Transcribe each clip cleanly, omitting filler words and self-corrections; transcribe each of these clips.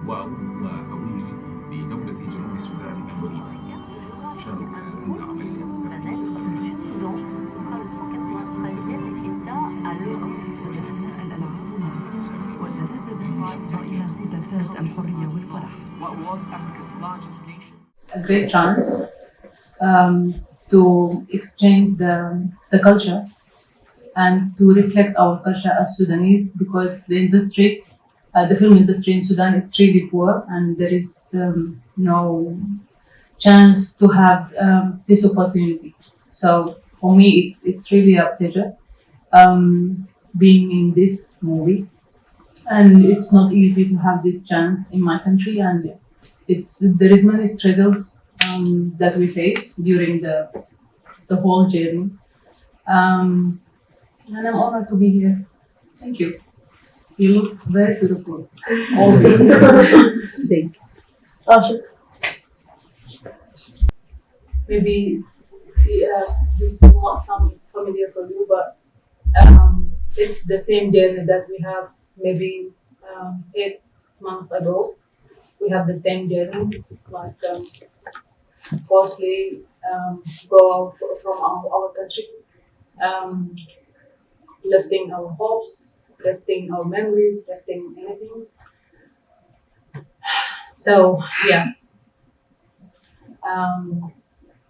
وأويل بدولة جنوب السودان الغريبة عشان عندنا عملية A great chance to exchange the culture and to reflect our culture as Sudanese, because the industry, the film industry in Sudan, it's really poor, and there is no chance to have this opportunity. So for me, it's really a pleasure being in this movie, and it's not easy to have this chance in my country, and there is many struggles that we face during the whole journey. And I'm honored to be here. Thank you. You look very beautiful. Thank you. Maybe this will not sound familiar for you, but it's the same journey that we have maybe 8 months ago. We have the same journey, like firstly go out from our country, lifting our hopes, lifting our memories, lifting anything. So yeah,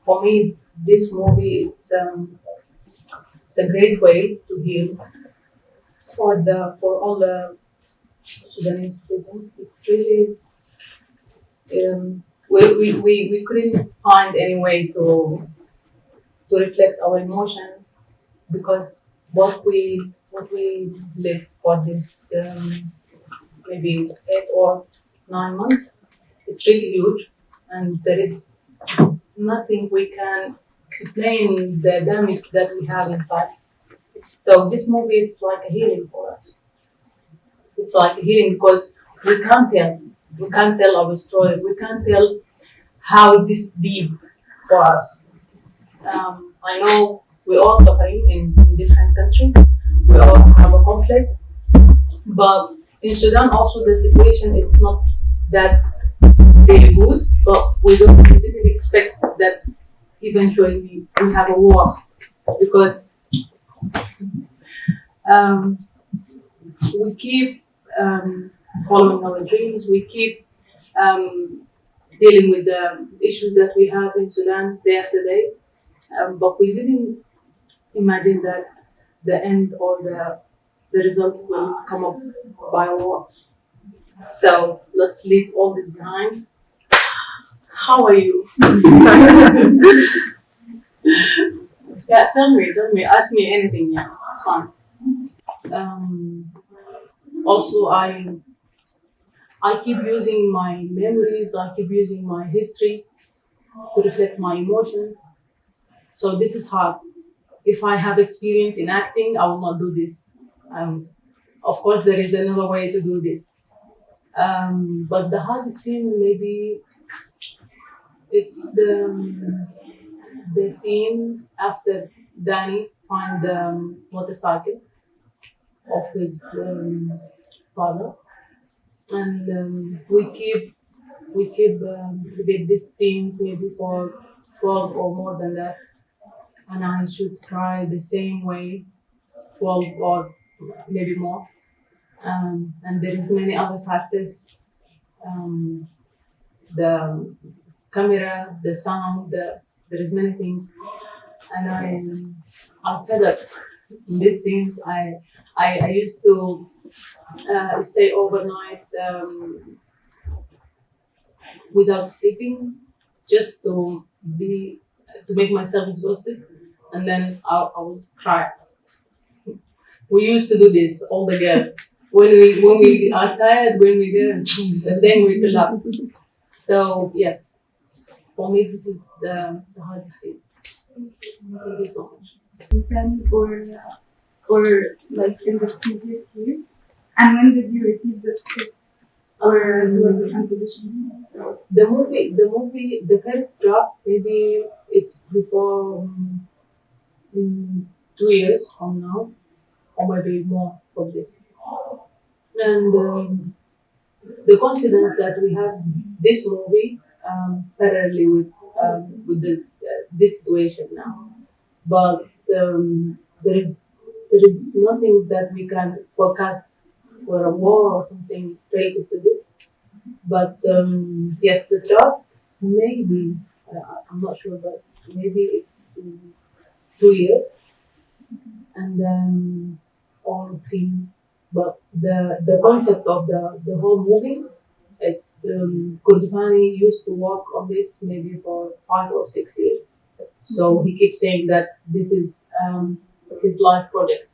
for me, this movie it's a great way to heal for all the Sudanese citizens. It's really we couldn't find any way to reflect our emotion, because what we live for this maybe 8 or 9 months, it's really huge, and there is nothing we can explain the damage that we have inside. So this movie, it's like a healing for us. It's like a healing because we can't tell our story. We can't tell how this deep for us. I know we're all suffering in different countries. We all have a conflict, but in Sudan also the situation it's not that very good. But we didn't expect that eventually we have a war, because we keep following our dreams. We keep dealing with the issues that we have in Sudan day after day. But we didn't imagine that the end or the result will come up by war. So let's leave all this behind. How are you? Yeah, tell me, ask me anything. Yeah, it's fine. Also, I keep using my memories. I keep using my history to reflect my emotions. So this is hard. If I have experience in acting, I will not do this. Of course, there is another way to do this. But the hardest scene, maybe it's the scene after Danny find the motorcycle of his father, and we keep repeat these scenes maybe for 12 or more than that, and I should cry the same way 12 or maybe more. And there is many other factors, the camera, the sound, there is many things, and I'm fed up in these scenes. I used to stay overnight without sleeping, just to make myself exhausted, and then I would cry. We used to do this, all the girls. When we are tired, when we get, and then we collapse. So yes, for me this is the hardest thing. Thank you so much. Then or like in the previous years, and when did you receive the script or like the composition? The movie, the first draft, maybe it's before 2 years from now, or maybe more of this. And the coincidence that we have this movie parallelly with this situation now, but there is nothing that we can forecast for a war or something related to this. But yes, the draft maybe I'm not sure, but maybe it's 2 years and or 3. But the concept of the whole movie, it's Kurdufani used to work on this maybe for 5 or 6 years. So he keeps saying that this is his life project.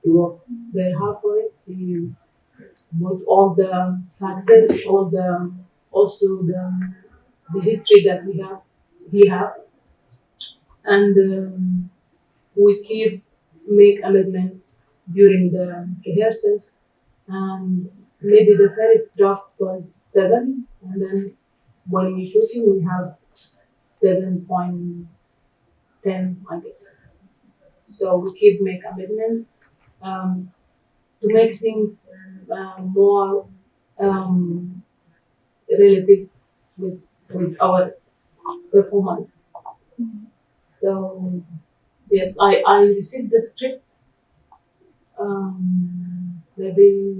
He worked very hard for it. He put all the factors, also the history that he have, and we keep make amendments during the rehearsals. And maybe the first draft was 7, and then when we shooting we have 7.10, I guess. So we keep make amendments to make things more relative with our performance. So yes, I received the script maybe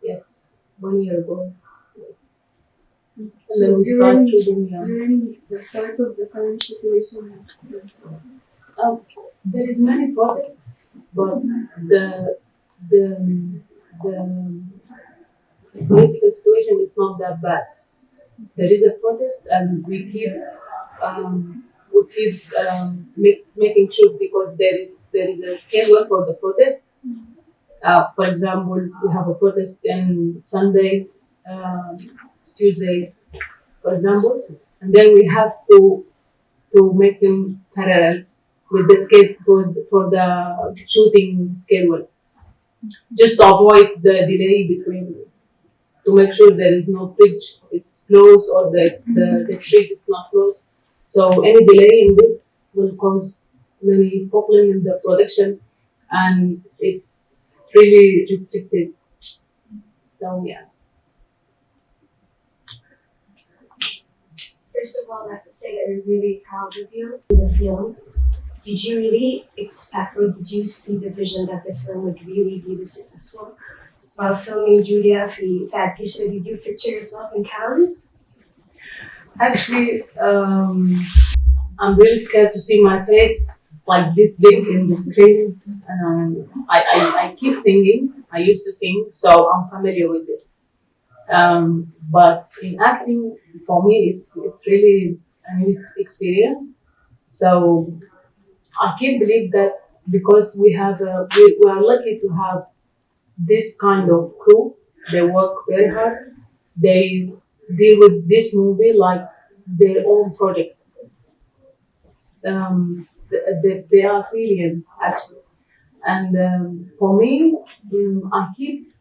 yes, 1 year ago. Yes. And then we start reading. During the start of the current situation, there is many protests, but the political situation is not that bad. There is a protest, and we keep making sure, because there is a schedule for the protest. For example, we have a protest on Sunday, Tuesday, for example, and then we have to make them parallel with the schedule for the shooting schedule, just to avoid the delay between, to make sure there is no bridge, it's closed, or the street is not closed. So any delay in this will cause many problems in the production, and it's really restricted. So yeah. First of all, I have to say that we're really proud of you in the film. Did you really expect, or did you see the vision that the film would really be this successful? While filming Julia, did you picture yourself in Cannes? Actually, I'm really scared to see my face like this big in the screen. I keep singing. I used to sing, so I'm familiar with this. But in acting, for me, it's really a new experience. So I can't believe that, because we are lucky to have this kind of crew. They work very hard. They deal with this movie like their own project. They are brilliant, actually. And for me, I keep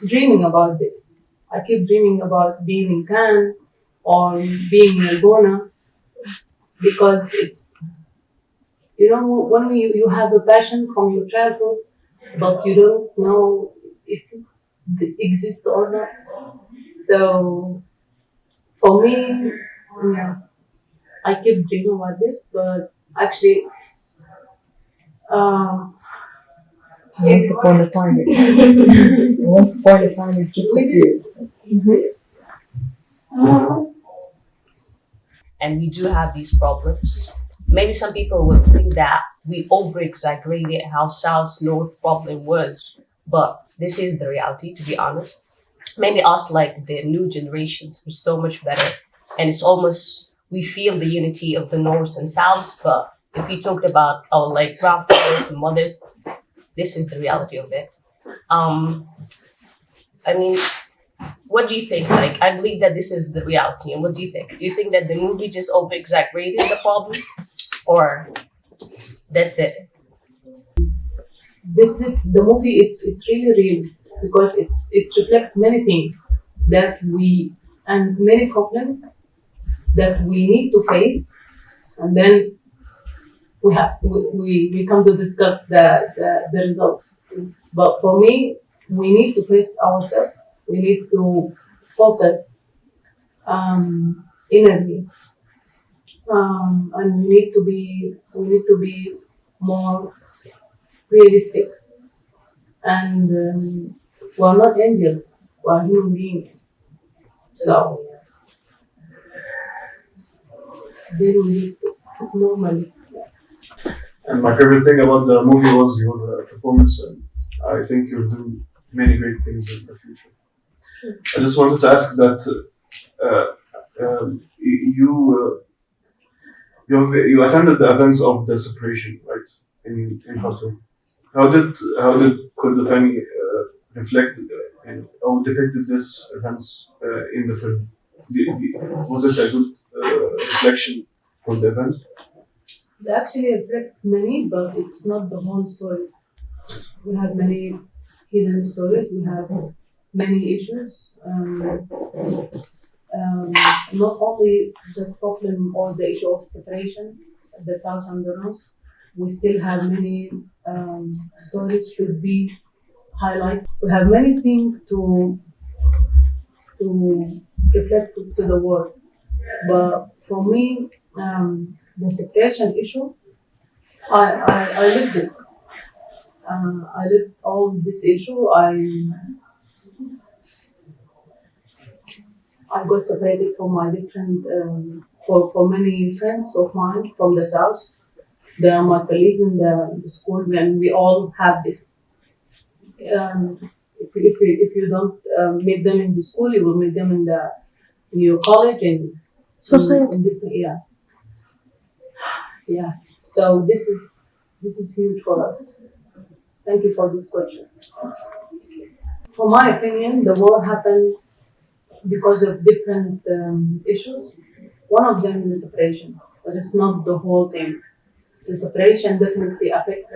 dreaming about this. I keep dreaming about being in Cannes or being in Elgona, because it's, when you have a passion from your childhood, but you don't know if it exists or not. So for me, yeah, I keep dreaming about this, but actually, once upon a time it disappeared. And we do have these problems. Maybe some people will think that we over-exaggerated how South-North problem was, but this is the reality, to be honest. Maybe us, like the new generations, were so much better, and it's almost, we feel the unity of the North and South, but if we talked about our like grandfathers and mothers, this is the reality of it. I mean, what do you think? Like, I believe that this is the reality. And what do you think? Do you think that the movie just over-exaggerated the problem? Or that's it? the movie, it's really real, because it reflects many things and many problems that we need to face, and then we come to discuss the results. But for me, we need to face ourselves. We need to focus inwardly, and we need to be more realistic. And we're not angels; we're human beings. So then we need to normally. And my favorite thing about the movie was your performance, and I think you'll do many great things in the future. I just wanted to ask that you attended the events of the separation, right, in Khartoum. How did Kordofani reflect or depicted these events in the film? Was it a good reflection from the events? They actually reflect many, but it's not the whole stories. We have many hidden stories. We have many issues. Not only the problem or the issue of separation, the South and the North, we still have many stories should be highlighted. We have many things to reflect to the world. But for me, the separation issue, I live this. I live all this issue. I got separated from my different, for many friends of mine from the South. They are my colleagues in the school, and we all have this. If you don't meet them in the school, you will meet them in your college and Society. in different, yeah. So this is huge for us. Thank you for this question. For my opinion, the war happened because of different issues. One of them is separation, but it's not the whole thing. The separation definitely affects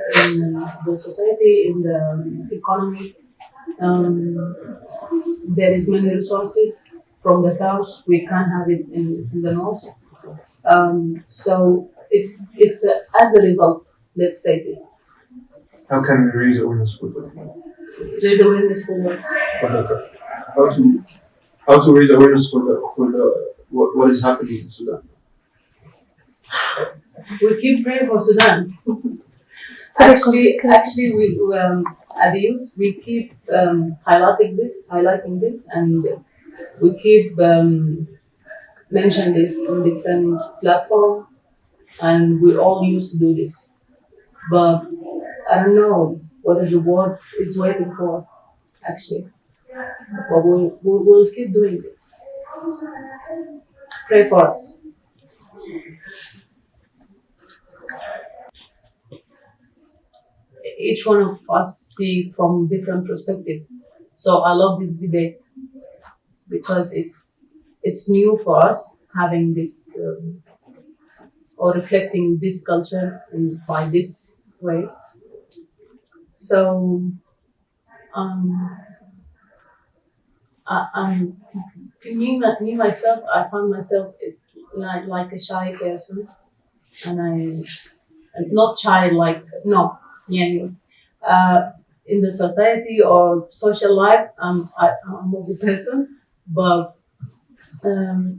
the society, in the economy. There is many resources from the south. We can't have it in the north. So it's as a result. Let's say this. How can we raise awareness for that? There's awareness for what? How to raise awareness for what is happening in Sudan? We keep praying for Sudan. actually, we at the youth we keep highlighting this, and we keep mention this in different platforms, and we all used to do this. But I don't know what the world is waiting for, actually. But we'll keep doing this. Pray for us. Each one of us see from different perspective. So I love this debate because it's new for us having this or reflecting this culture in by this way. So me myself, I find myself it's like a shy person, and not shy like no, yeah. In the society or social life, I'm a good person, but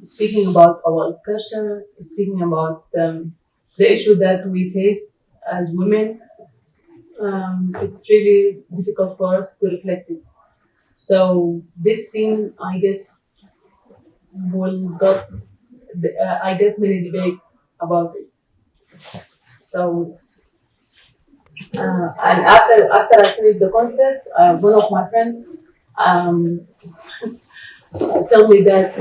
speaking about our culture, speaking about the issue that we face as women, it's really difficult for us to reflect it. So this scene, I guess, I get many debate about it. So it's, and after I finished the concert, one of my friends tell me that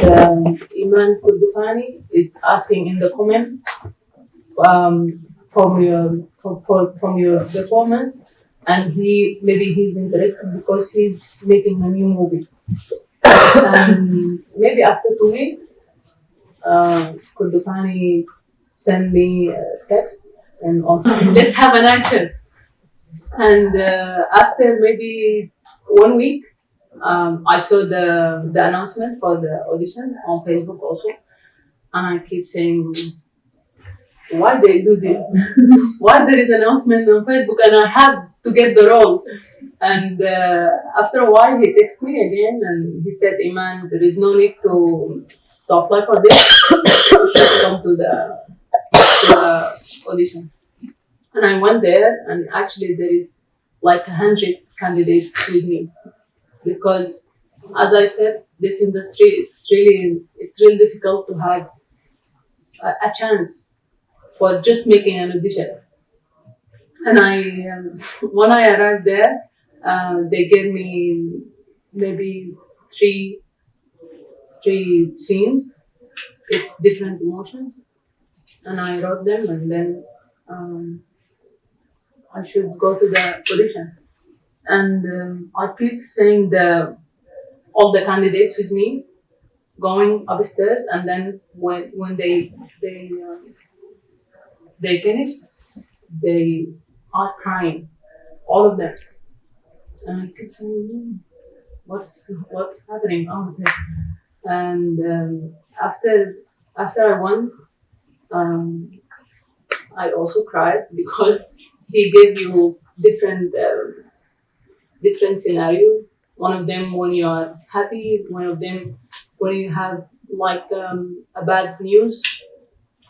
Iman Kurdufani is asking in the comments from your performance, and he's interested because he's making a new movie. And maybe after 2 weeks, Kurdufani sent me a text and let's have an action. And after maybe 1 week, I saw the announcement for the audition on Facebook also, and I keep saying why they do this? Why there is announcement on Facebook and I have to get the role? And after a while, he texted me again and he said, Iman, there is no need to apply for this. You should come to the audition. And I went there, and actually there is like 100 candidates with me, because, as I said, this industry, it's really difficult to have a chance for just making an audition. And when I arrived there, they gave me maybe three scenes. It's different emotions, and I wrote them, and then I should go to the audition. And I keep saying all the candidates with me going upstairs, and then when they finished, they are crying, all of them. And I keep saying, what's happening out there? And after I won, I also cried, because he gave you different scenarios. One of them when you are happy, one of them when you have like a bad news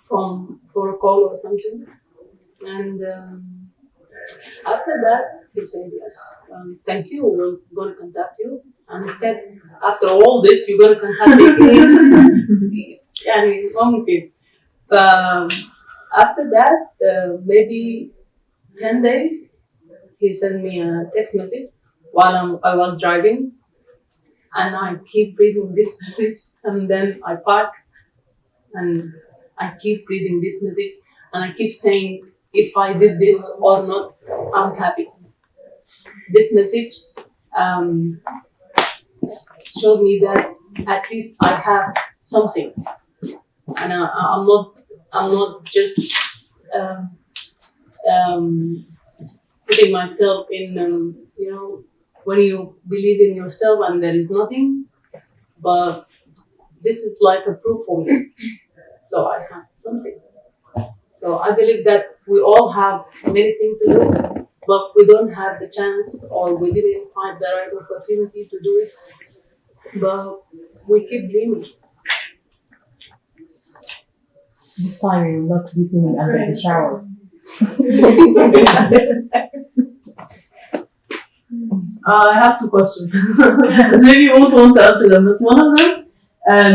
for a call or something. And after that, he said, yes, thank you, we're going to contact you. And he said, after all this, you're going to contact me again. يعني ممكن. After that, maybe 10 days, he sent me a text message while I was driving, and I keep reading this message, and then I park, and I keep reading this message, and I keep saying, if I did this or not, I'm happy. This message showed me that at least I have something, and I'm not just putting myself in, when you believe in yourself and there is nothing, but this is like a proof for me. So I have something. So I believe that we all have many things to do, but we don't have the chance, or we didn't find the right opportunity to do it. But we keep dreaming. This time you will not be singing under the shower. I have two questions. So maybe you won't want to answer them. But one of them,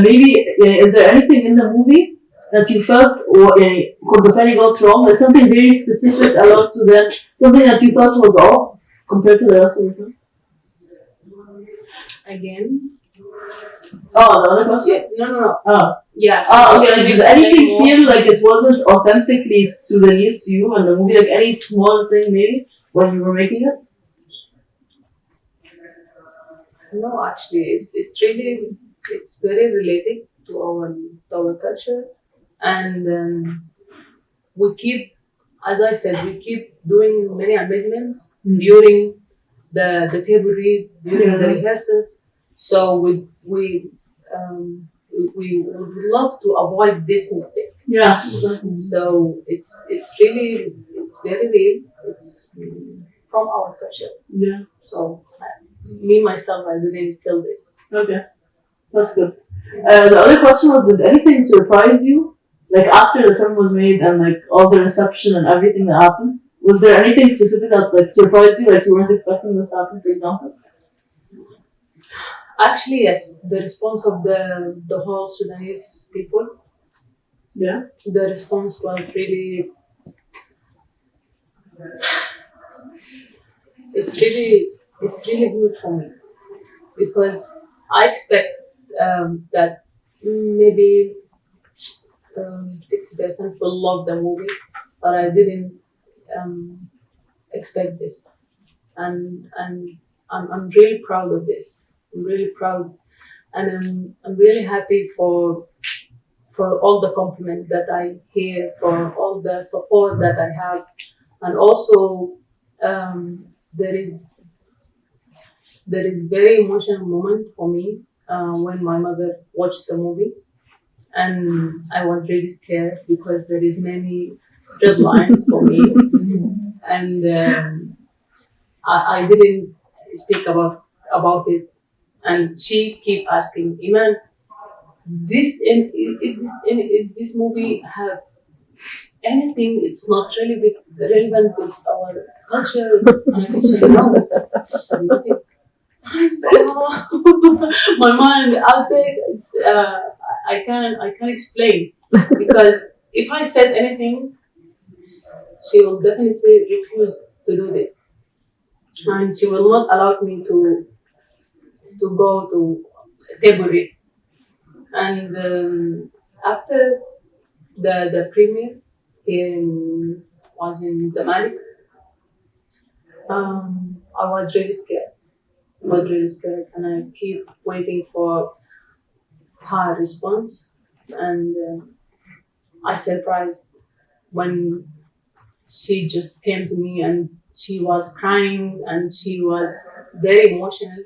maybe, is there anything in the movie that you felt Kordofani got wrong? Like something very specific about Sudan, something that you thought was off compared to the rest of the film? Again? Oh, the other question? Yeah, no. Oh. Yeah. Okay, like, did anything feel like it wasn't authentically Sudanese to you in the movie? Like any small thing maybe when you were making it? No, actually, it's very related to our culture, and we keep, as I said, we keep doing many amendments during the table read, during the rehearsals. So we would love to avoid this mistake. Yeah. So it's very real. It's from our culture. Yeah. So me myself, I didn't feel this. Okay, that's good. The other question was, did anything surprise you? Like after the film was made and like all the reception and everything that happened, was there anything specific that like surprised you? Like you weren't expecting this to happen, for example? Actually, yes, the response of the whole Sudanese people. Yeah. The response was really. It's really good for me, because I expect that maybe 60% will love the movie, but I didn't expect this, and I'm really proud of this. I'm really proud, and I'm really happy for all the compliments that I hear, for all the support that I have, and also there is very emotional moment for me when my mother watched the movie, and I was really scared because there is many deadlines for me, and I didn't speak about it, and she keep asking, Iman, is this movie have anything? It's not really relevant with our culture. And I keep saying no, nothing. My mind out there. It's I can't explain because if I said anything, she will definitely refuse to do this, and she will not allow me to go to Teburi. And after the premiere was in Zamalek, I was really scared. And I keep waiting for her response. And I surprised when she just came to me and she was crying and she was very emotional.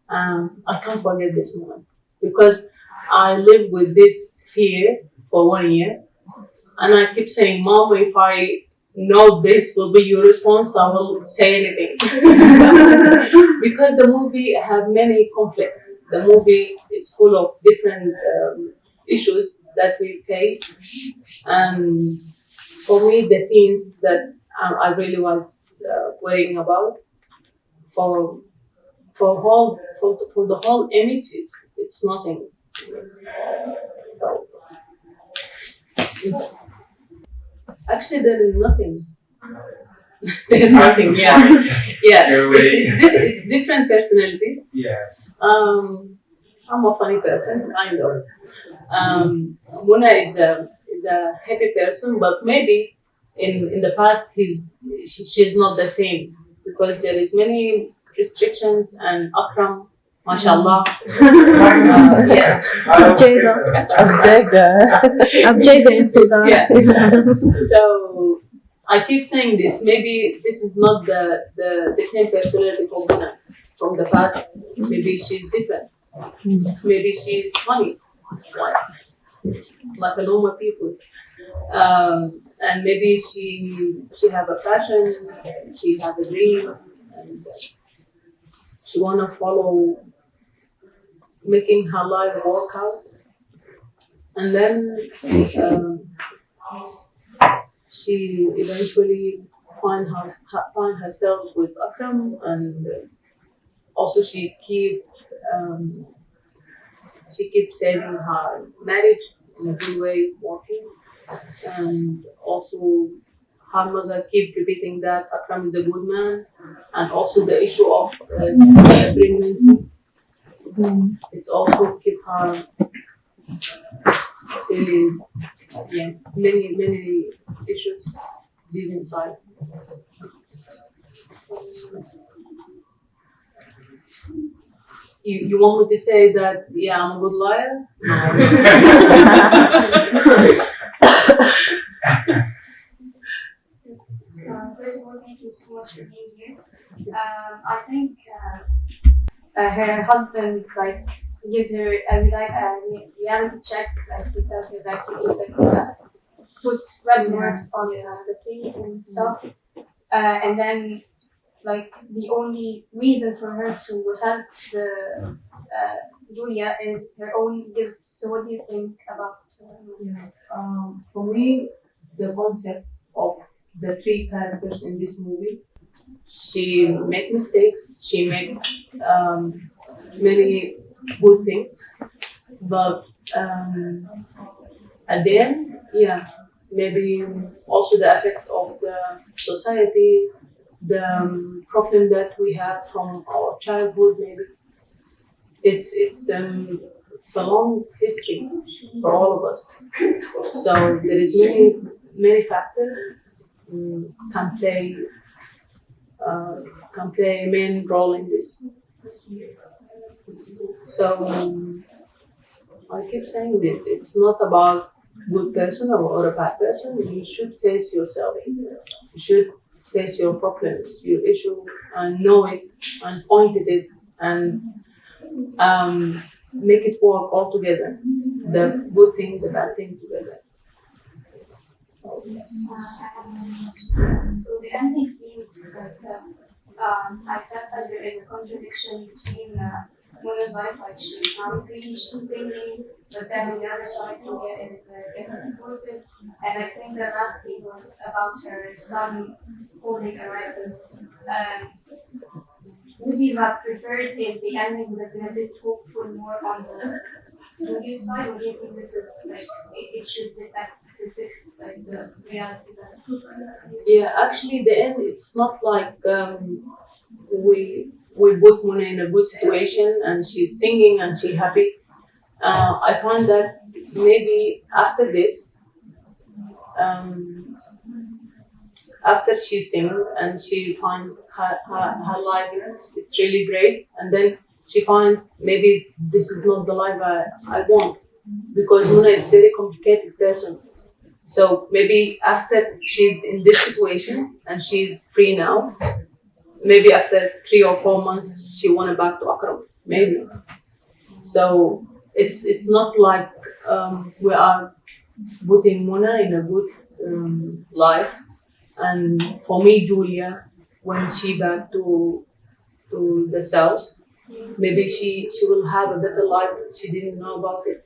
I can't forget this moment because I lived with this fear for 1 year, and I keep saying, Mom, if I know this will be your response, I will say anything. Because the movie have many conflicts. The movie is full of different issues that we face, and for me, the scenes that I really was worrying about for the whole image, it's nothing. So actually, there is nothing. There's nothing. Yeah. It's different personality. Yeah. I'm a funny person, kind of. Muna is a happy person, but maybe in the past she's not the same because there is many restrictions, and Akram, mashallah. Yes. Abjega in Sudan. Yeah. So I keep saying this. Maybe this is not the same personality for Muna from the past. Maybe she's different. Maybe she's funny, like a normal people. And maybe she have a passion, she have a dream, and she wanna follow making her life work out. And then she eventually find herself with Akram, and also she keeps saving her marriage in a good way, working, and also her mother keep repeating that Akram is a good man, and also the issue of pregnancy. It's also keep her many issues deep inside. You want me to say that, yeah, I'm a good liar? First of all, thank you so much for being here. I think her husband gives her a reality check. He tells her that he needs put red marks on the face and stuff, and then the only reason for her to help the Julia is her own guilt. So what do you think about? For me, the concept of the three characters in this movie, she make mistakes, she make many good things, but at the end, yeah, maybe also the effect of the society, the problem that we have from our childhood, maybe it's a long history for all of us. So there is many factors can play a main role in this. So I keep saying this. It's not about good person or a bad person. You should face yourself. You should face your problems, your issue, and know it, and point at it, and make it work all together. The good thing, the bad thing together. So yes. So the ending seems like I felt that there is a contradiction between Muna's life, like she's now free, she's singing, but then on the other side, Julia is getting deported. And I think the last thing was about her son holding a rifle. Would you have preferred if the ending would have been a bit hopeful, more on the Julia's side, or do you think this is like it should depict like the reality that? Yeah, actually, the end, it's not like we put Muna in a good situation and she's singing and she's happy. I find that maybe after this, after she sings and she finds her life, it's really great, and then she finds maybe this is not the life I want, because Muna is a very complicated person. So maybe after she's in this situation and she's free now, maybe after 3 or 4 months she went back to Accra, maybe. So it's not like we are putting Muna in a good life. And for me, Julia, when she back to the south, maybe she will have a better life. She didn't know about it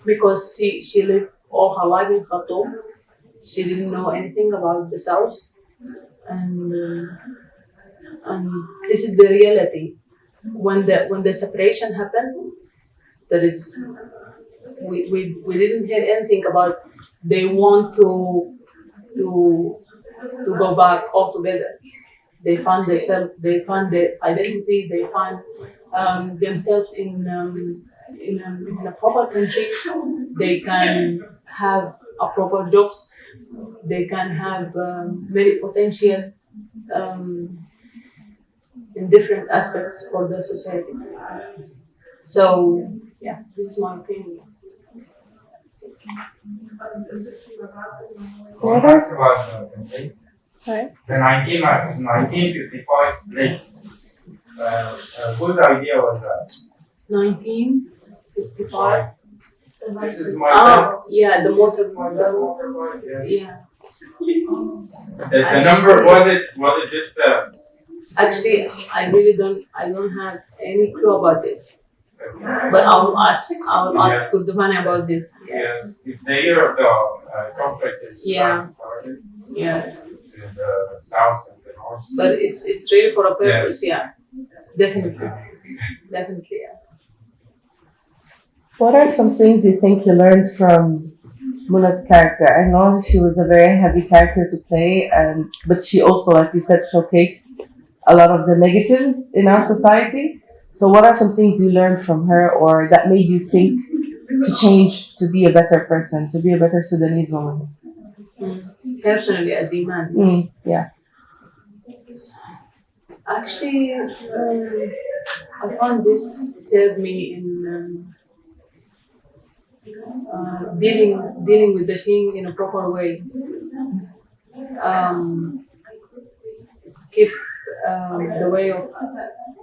because she lived all her life in Khartoum. She didn't know anything about the south, and this is the reality. When the separation happened, there is we didn't hear anything about they want to go back altogether. They find themselves, they find their identity, they find themselves in a proper country. They can have a proper jobs. They can have very potential in different aspects for the society. So yeah, this is my opinion. What else about Sorry? the 1955 late? Whose idea was that? 1955. This is my Yeah, the motor. yeah. Yeah. The number was it just Actually, I don't have any clue about this. But I will ask Kurdufani about this. Yes. It's the year of the conflict in Sudan started Yeah. in the south and the north. But it's really for a purpose. Yeah. Definitely. Definitely. Yeah. What are some things you think you learned from Muna's character? I know she was a very heavy character to play, but she also, like you said, showcased a lot of the negatives in our society. So what are some things you learned from her, or that made you think to change, to be a better person, to be a better Sudanese woman? Personally, as Iman. Yeah. Actually, I found this served me in dealing with the thing in a proper way. Skip the way of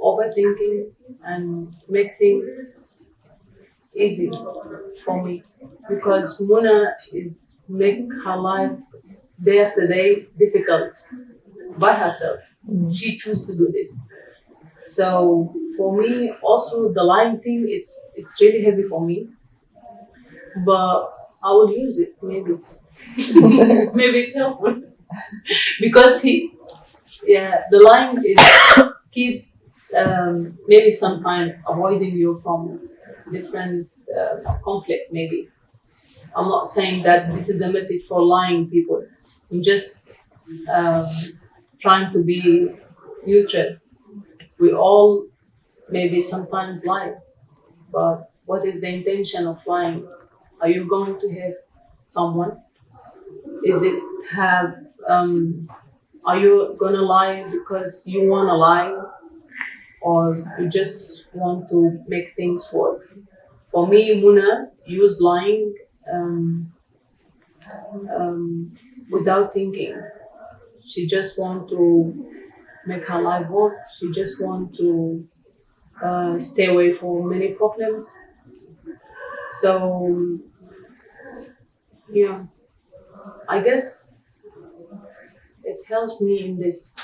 overthinking and make things easy for me, because Muna is make her life day after day difficult by herself. She chooses to do this. So for me, also the lying thing, it's really heavy for me, but I will use it maybe. Maybe it's helpful because the lying is keep maybe sometimes avoiding you from different conflict. Maybe I'm not saying that this is the message for lying people. I'm just trying to be neutral. We all maybe sometimes lie, but what is the intention of lying? Are you going to hurt someone? Is it have? Are you gonna lie because you wanna lie, or you just want to make things work? For me, Muna used lying without thinking. She just want to make her life work. She just want to stay away from many problems. So, yeah, I guess it helped me in this.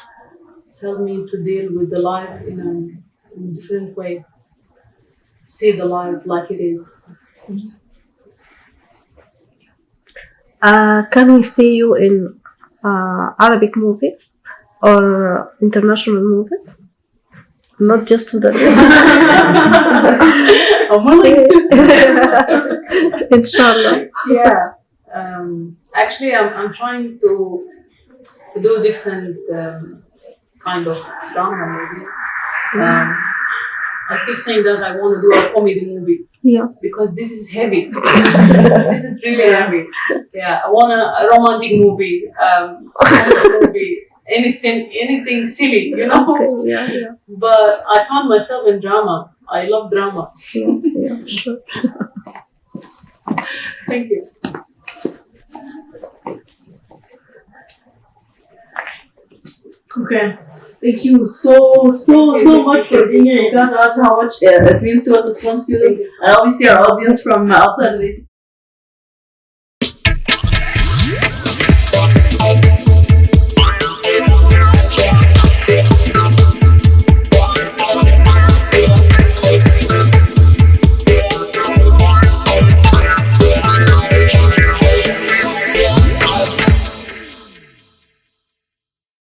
It's helped me to deal with the life in a different way. See the life like it is. Can we see you in Arabic movies or international movies? Not just Sudanese. I'm willing. Inshallah. Yeah. Actually, I'm trying to do different kind of drama movies. I keep saying that I want to do a comedy movie. Yeah. Because this is heavy. This is really heavy. Yeah, I want a romantic movie, anything silly, you know. Okay. Yeah. But I found myself in drama. I love drama. Yeah. Sure. Thank you. Okay. Thank you so much for being here. You can't imagine how much it means to us as film students, and obviously our audience from outside of